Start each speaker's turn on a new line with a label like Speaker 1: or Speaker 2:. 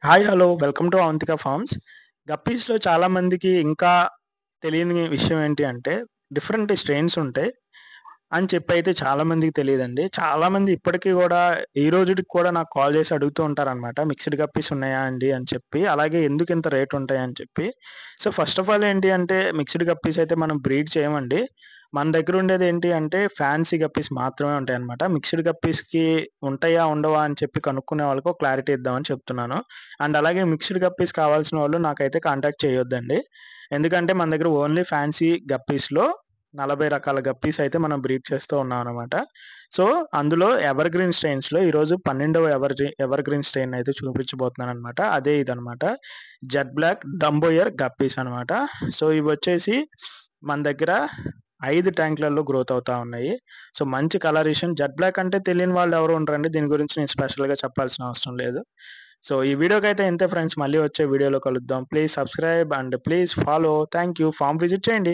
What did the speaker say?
Speaker 1: Hi! Hello! Welcome to Avanthika farms. గప్పీస్‌లో చాలా మందికి ఇంకా తెలియని విషయం ఏంటి అంటే, డిఫరెంట్ స్ట్రెయిన్స్ ఉంటాయి అని చెప్పైతే చాలా మందికి తెలీదండి. చాలామంది ఇప్పటికి గూడా ఈ రోజుటికి కూడా నాకు కాల్ చేసి అడుగుతూ ఉంటారనమాట. మిక్స్డ్ గప్పీస్ ఉన్నాయా అండి అని చెప్పి. అలాగే ఎందుకింత రేట్ ఉంటాయని చెప్పి. సో, ఫస్ట్ ఆఫ్ ఆల్ ఏంటి అంటే మిక్స్డ్ గప్పీస్ అయితే మనం బ్రీడ్ చేయమండి. మన దగ్గర ఉండేది ఏంటి అంటే ఫ్యాన్సీ గప్పీస్ మాత్రమే ఉంటాయన్నమాట. మిక్స్డ్ గప్పీస్‌కి ఉంటాయా? ఉండవా? అని చెప్పి కనుక్కునే వాళ్ళకి ఒక క్లారిటీ ఇద్దామని చెప్తున్నాను. అండ్ అలాగే మిక్స్డ్ గప్పీస్ కావాల్సిన వాళ్ళు నాకైతే కాంటాక్ట్ చేయొద్దండి. ఎందుకంటే మన దగ్గర ఓన్లీ ఫ్యాన్సీ గప్పీస్‌లో 40 రకాల గప్పీస్ అయితే మనం బ్రీడ్ చేస్తూ ఉన్నామనమాట. సో, అందులో ఎవర్‌గ్రీన్ స్ట్రెయిన్స్‌లో ఈరోజు 12వ ఎవర్‌గ్రీన్ స్ట్రెయిన్ అయితే చూపించబోతున్నాననమాట. అదే ఇదనమాట. జెట్ బ్లాక్ డంబోయర్ గప్పీస్ అనమాట. సో, ఇవొచ్చేసి మన దగ్గర 5 ట్యాంక్‌లలో గ్రోత్ అవుతా ఉన్నాయి. సో, మంచి కలరేషన్ జెట్ బ్లాక్ అంటే తెలియని వాళ్ళు ఎవరు ఉండరండి. దీని గురించి నేను స్పెషల్‌గా చెప్పాల్సిన అవసరం లేదు. సో, ఈ వీడియోకైతే ఇంతే ఫ్రెండ్స్. మళ్ళీ వచ్చే వీడియోలో కలుద్దాం. Please subscribe and please follow. Thank you. Farm visit చేయండి.